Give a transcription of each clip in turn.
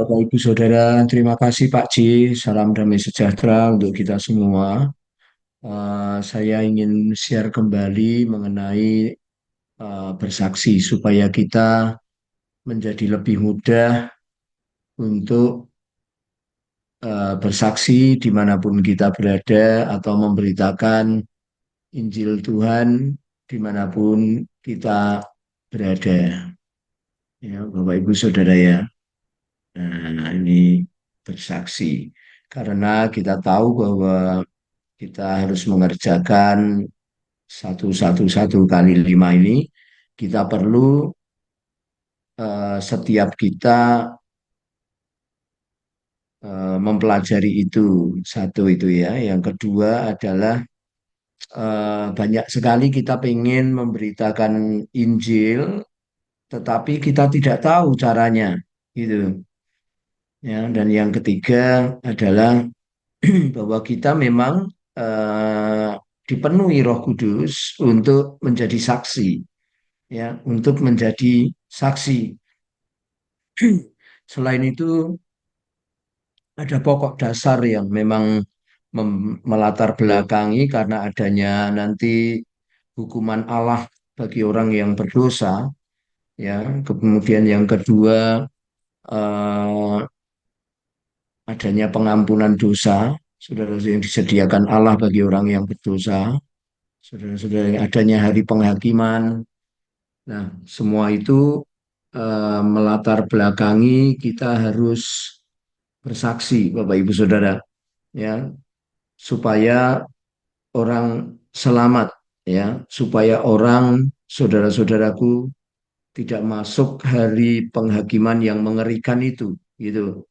Bapak Ibu Saudara, terima kasih Pak Ji. Salam damai sejahtera untuk kita semua. Saya ingin share kembali mengenai bersaksi supaya kita menjadi lebih mudah untuk bersaksi dimanapun kita berada atau memberitakan Injil Tuhan dimanapun kita berada. Ya, Bapak Ibu Saudara ya. Nah, ini bersaksi karena kita tahu bahwa kita harus mengerjakan satu kali lima ini. Kita perlu setiap kita mempelajari itu satu itu ya. Yang kedua adalah banyak sekali kita ingin memberitakan Injil, tetapi kita tidak tahu caranya, gitu. Ya, dan yang ketiga adalah bahwa kita memang eh, dipenuhi Roh Kudus untuk menjadi saksi, ya, untuk menjadi saksi. Selain itu, ada pokok dasar yang memang melatar belakangi karena adanya nanti hukuman Allah bagi orang yang berdosa, ya. Kemudian yang kedua, eh, adanya pengampunan dosa, saudara yang disediakan Allah bagi orang yang berdosa, saudara-saudara yang adanya hari penghakiman. Nah, semua itu melatar belakangi kita harus bersaksi, Bapak Ibu Saudara, ya, supaya orang selamat, ya, supaya orang saudara-saudaraku tidak masuk hari penghakiman yang mengerikan itu, gitu,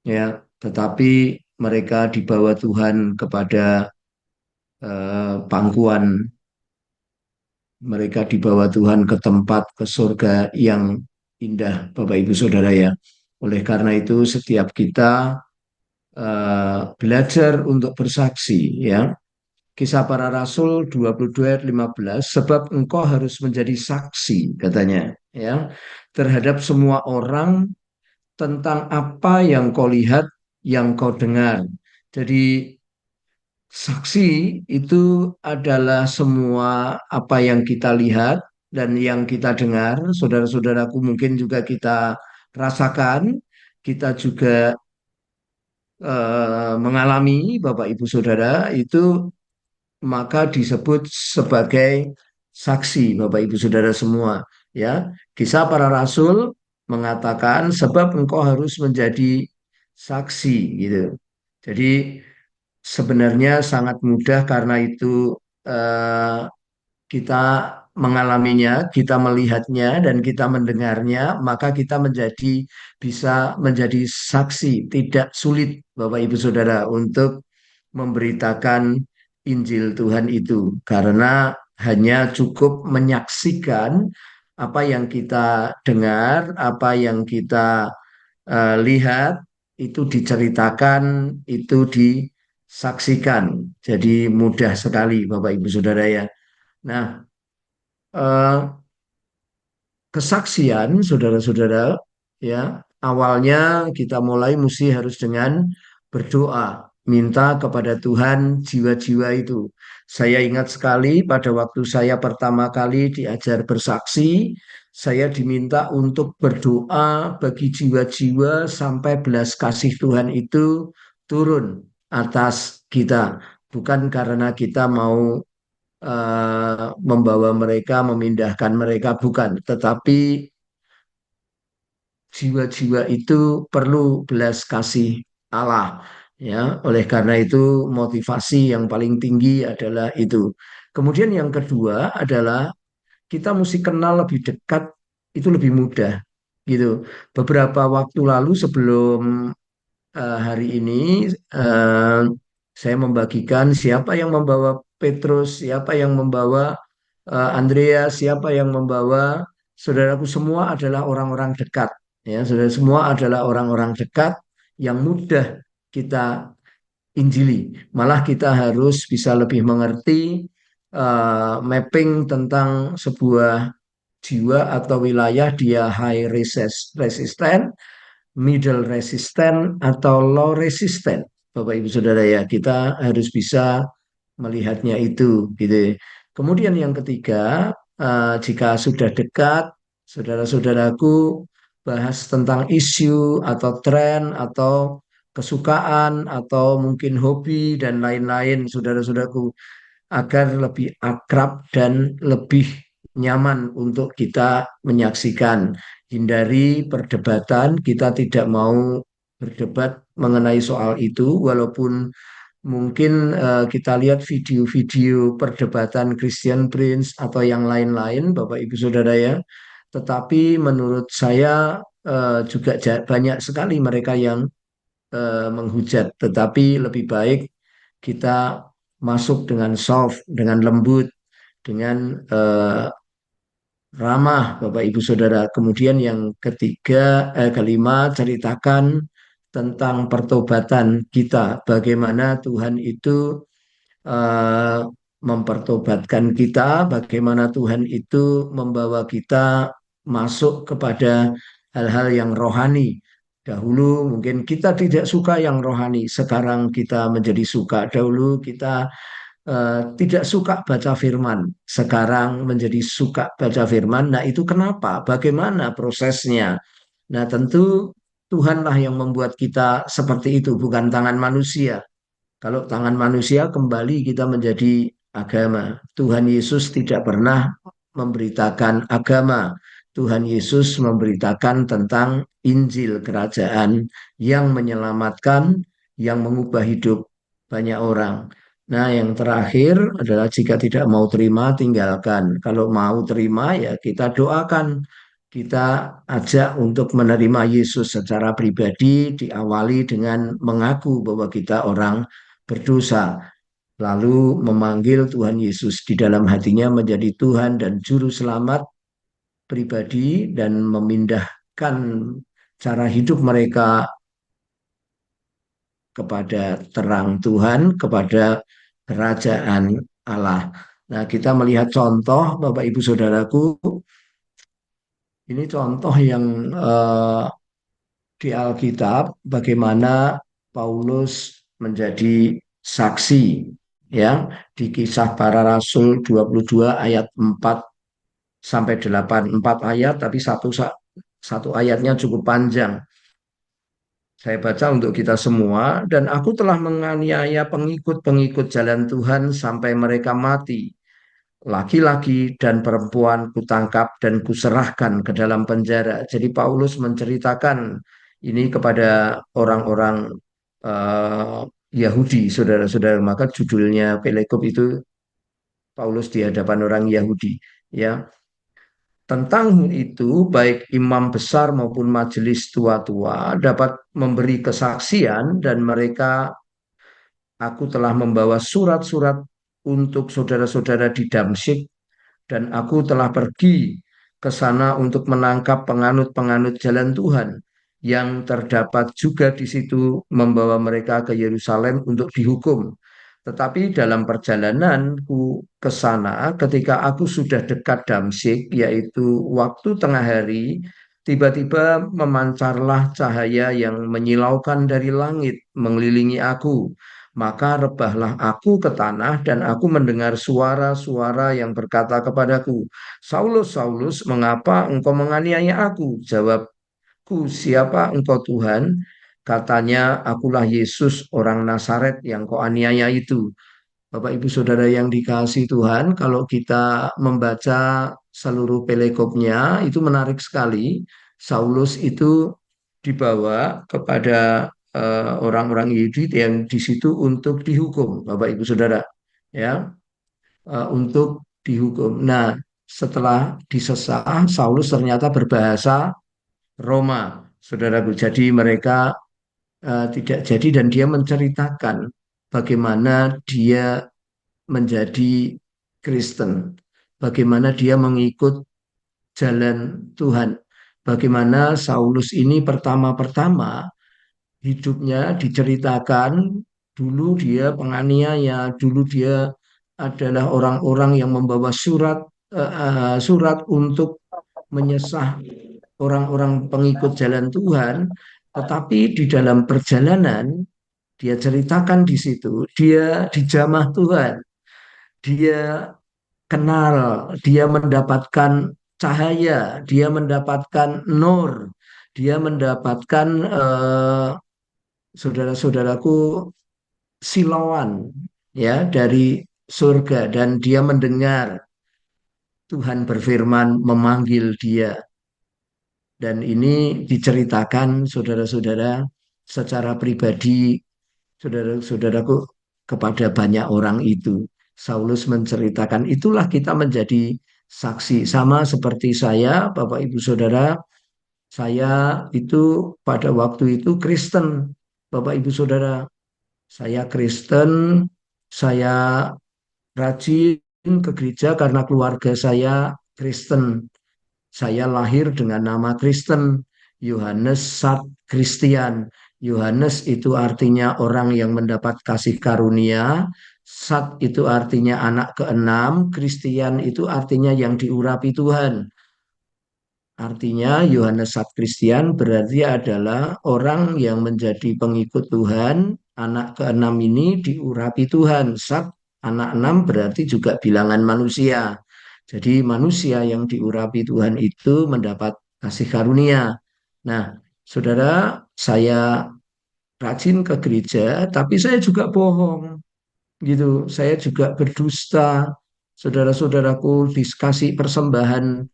ya. Tetapi mereka dibawa Tuhan kepada pangkuan, mereka dibawa Tuhan ke tempat ke surga yang indah, Bapak Ibu Saudara ya. Oleh karena itu setiap kita belajar untuk bersaksi ya. Kisah para Rasul 22 ayat 15, sebab engkau harus menjadi saksi katanya ya terhadap semua orang tentang apa yang kau lihat, yang kau dengar. Jadi saksi itu adalah semua apa yang kita lihat dan yang kita dengar, saudara-saudaraku mungkin juga kita rasakan, kita juga mengalami, Bapak Ibu Saudara, itu maka disebut sebagai saksi, Bapak Ibu Saudara semua. Ya, Kisah para Rasul mengatakan sebab engkau harus menjadi saksi, gitu. Jadi sebenarnya sangat mudah karena itu eh, kita mengalaminya, kita melihatnya dan kita mendengarnya, maka kita bisa menjadi saksi. Tidak sulit, Bapak Ibu Saudara, untuk memberitakan Injil Tuhan itu, karena hanya cukup menyaksikan apa yang kita dengar, apa yang kita lihat, itu diceritakan, itu disaksikan. Jadi mudah sekali, Bapak Ibu Saudara ya. Nah, eh, kesaksian, saudara-saudara, ya, awalnya kita mulai mesti harus dengan berdoa, minta kepada Tuhan jiwa-jiwa itu. Saya ingat sekali pada waktu saya pertama kali diajar bersaksi, saya diminta untuk berdoa bagi jiwa-jiwa sampai belas kasih Tuhan itu turun atas kita. Bukan karena kita mau membawa mereka, memindahkan mereka, bukan. Tetapi jiwa-jiwa itu perlu belas kasih Allah. Ya, oleh karena itu motivasi yang paling tinggi adalah itu. Kemudian yang kedua adalah kita mesti kenal lebih dekat, itu lebih mudah gitu. Beberapa waktu lalu sebelum hari ini eh, saya membagikan siapa yang membawa Petrus, siapa yang membawa Andreas, siapa yang membawa saudaraku semua adalah orang-orang dekat. Ya, saudara semua adalah orang-orang dekat yang mudah kita injili. Malah kita harus bisa lebih mengerti mapping tentang sebuah jiwa atau wilayah dia high resistant, middle resistant atau low resistant. Bapak Ibu Saudara ya, kita harus bisa melihatnya itu gitu. Kemudian yang ketiga, jika sudah dekat, saudara-saudaraku bahas tentang isu atau tren atau kesukaan atau mungkin hobi dan lain-lain, saudara-saudaraku, agar lebih akrab dan lebih nyaman untuk kita menyaksikan. Hindari perdebatan, kita tidak mau berdebat mengenai soal itu, walaupun mungkin kita lihat video-video perdebatan Christian Prince atau yang lain-lain, Bapak Ibu Saudara ya. Tetapi menurut saya juga banyak sekali mereka yang menghujat. Tetapi lebih baik kita masuk dengan soft, dengan lembut, dengan ramah, Bapak Ibu Saudara. Kemudian yang kelima, ceritakan tentang pertobatan kita, bagaimana Tuhan itu eh, mempertobatkan kita, bagaimana Tuhan itu membawa kita masuk kepada hal-hal yang rohani. Dahulu mungkin kita tidak suka yang rohani, sekarang kita menjadi suka. Dahulu kita tidak suka baca firman, sekarang menjadi suka baca firman. Nah, itu kenapa? Bagaimana prosesnya? Nah, tentu Tuhanlah yang membuat kita seperti itu, bukan tangan manusia. Kalau tangan manusia kembali kita menjadi agama. Tuhan Yesus tidak pernah memberitakan agama. Tuhan Yesus memberitakan tentang Injil kerajaan yang menyelamatkan, yang mengubah hidup banyak orang. Nah, yang terakhir adalah jika tidak mau terima, tinggalkan. Kalau mau terima, ya kita doakan. Kita ajak untuk menerima Yesus secara pribadi, diawali dengan mengaku bahwa kita orang berdosa, lalu memanggil Tuhan Yesus di dalam hatinya menjadi Tuhan dan Juru Selamat pribadi, dan memindahkan cara hidup mereka kepada terang Tuhan, kepada kerajaan Allah. Nah, kita melihat contoh, Bapak Ibu Saudaraku, ini contoh yang di Alkitab, bagaimana Paulus menjadi saksi ya di Kisah Para Rasul 22 ayat 4 sampai 8, 4 ayat tapi satu ayatnya cukup panjang. Saya baca untuk kita semua. Dan aku telah menganiaya pengikut-pengikut jalan Tuhan sampai mereka mati. Laki-laki dan perempuan kutangkap dan kuserahkan ke dalam penjara. Jadi Paulus menceritakan ini kepada orang-orang eh, Yahudi, saudara-saudara. Maka judulnya Pelekop itu Paulus di hadapan orang Yahudi. Ya, tentang itu baik imam besar maupun majelis tua-tua dapat memberi kesaksian, dan mereka, aku telah membawa surat-surat untuk saudara-saudara di Damsyik, dan aku telah pergi ke sana untuk menangkap penganut-penganut jalan Tuhan yang terdapat juga di situ, membawa mereka ke Yerusalem untuk dihukum. Tetapi dalam perjalananku ke sana, ketika aku sudah dekat Damsyik, yaitu waktu tengah hari, tiba-tiba memancarlah cahaya yang menyilaukan dari langit mengelilingi aku. Maka rebahlah aku ke tanah, dan aku mendengar suara-suara yang berkata kepadaku, Saulus, Saulus, mengapa engkau menganiaya aku? Jawabku, siapa engkau Tuhan? Katanya, akulah Yesus orang Nazaret yang kau aniaya itu. Bapak Ibu Saudara yang dikasihi Tuhan, kalau kita membaca seluruh pelekopnya, itu menarik sekali. Saulus itu dibawa kepada orang-orang Yahudi yang di situ untuk dihukum, Bapak Ibu Saudara, ya, untuk dihukum. Nah, setelah disesah, Saulus ternyata berbahasa Roma, saudaraku. Jadi mereka tidak jadi, dan dia menceritakan bagaimana dia menjadi Kristen, bagaimana dia mengikut jalan Tuhan, bagaimana Saulus ini pertama-pertama hidupnya diceritakan, dulu dia penganiaya, dulu dia adalah orang-orang yang membawa surat untuk menyesah orang-orang pengikut jalan Tuhan. Tetapi di dalam perjalanan, dia ceritakan di situ, dia dijamah Tuhan, dia kenal, dia mendapatkan cahaya, dia mendapatkan nur, dia mendapatkan saudara-saudaraku silauan ya dari surga dan dia mendengar Tuhan berfirman memanggil dia dan ini diceritakan saudara-saudara secara pribadi saudara-saudaraku kepada banyak orang itu. Saulus menceritakan itulah kita menjadi saksi sama seperti saya Bapak Ibu Saudara. Saya itu pada waktu itu Kristen Bapak Ibu Saudara. Saya Kristen, saya rajin ke gereja karena keluarga saya Kristen. Saya lahir dengan nama Kristen, Yohanes Sat Kristian. Yohanes itu artinya orang yang mendapat kasih karunia. Sat itu artinya anak keenam. Kristian itu artinya yang diurapi Tuhan. Artinya Yohanes Sat Kristian berarti adalah orang yang menjadi pengikut Tuhan. Anak keenam ini diurapi Tuhan. Sat anak enam berarti juga bilangan manusia. Jadi manusia yang diurapi Tuhan itu mendapat kasih karunia. Nah, saudara, saya rajin ke gereja, tapi saya juga bohong, gitu. Saya juga berdusta. Saudara-saudaraku dikasih persembahan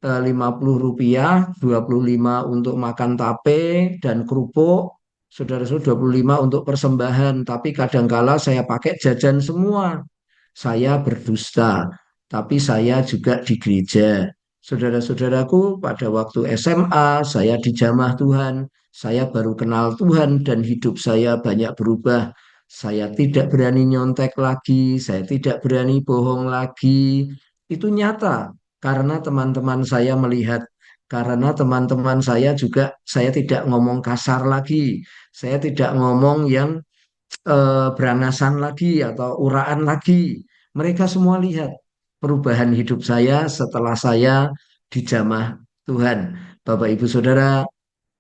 Rp50, 25 untuk makan tape dan kerupuk, saudara-saudara 25 untuk persembahan, tapi kadangkala saya pakai jajan semua. Saya berdusta, tapi saya juga di gereja. Saudara-saudaraku, pada waktu SMA, saya dijamah Tuhan. Saya baru kenal Tuhan dan hidup saya banyak berubah. Saya tidak berani nyontek lagi, saya tidak berani bohong lagi. Itu nyata karena teman-teman saya melihat, karena teman-teman saya juga, saya tidak ngomong kasar lagi, saya tidak ngomong yang berangasan lagi atau uraan lagi. Mereka semua lihat perubahan hidup saya setelah saya dijamah Tuhan. Bapak Ibu Saudara,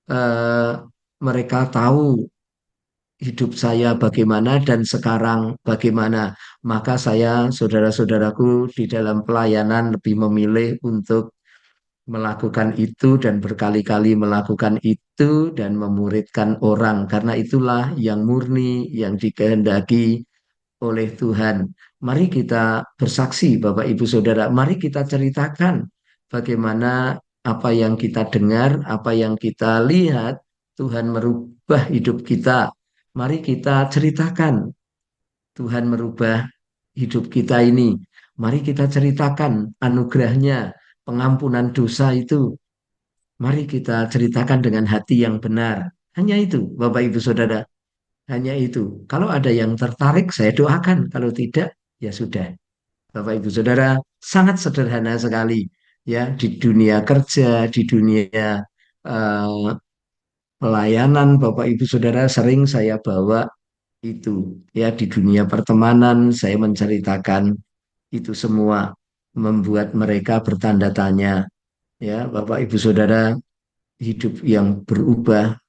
eh, mereka tahu hidup saya bagaimana dan sekarang bagaimana. Maka saya, saudara-saudaraku, di dalam pelayanan lebih memilih untuk melakukan itu dan berkali-kali melakukan itu dan memuridkan orang. Karena itulah yang murni, yang dikehendaki oleh Tuhan. Mari kita bersaksi, Bapak Ibu Saudara. Mari kita ceritakan bagaimana apa yang kita dengar, apa yang kita lihat, Tuhan merubah hidup kita. Mari kita ceritakan Tuhan merubah hidup kita ini. Mari kita ceritakan anugerahnya, pengampunan dosa itu. Mari kita ceritakan dengan hati yang benar. Hanya itu, Bapak Ibu Saudara. Hanya itu. Kalau ada yang tertarik, saya doakan. Kalau tidak, ya sudah. Bapak Ibu Saudara, sangat sederhana sekali. Ya, di dunia kerja, di dunia eh, pelayanan, Bapak Ibu Saudara sering saya bawa itu. Ya, di dunia pertemanan, saya menceritakan itu semua membuat mereka bertanda tanya. Ya, Bapak Ibu Saudara, hidup yang berubah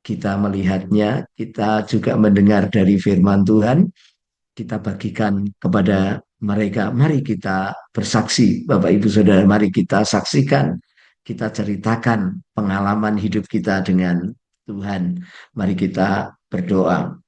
kita melihatnya, kita juga mendengar dari firman Tuhan, kita bagikan kepada mereka. Mari kita bersaksi, Bapak Ibu Saudara, mari kita saksikan, kita ceritakan pengalaman hidup kita dengan Tuhan. Mari kita berdoa.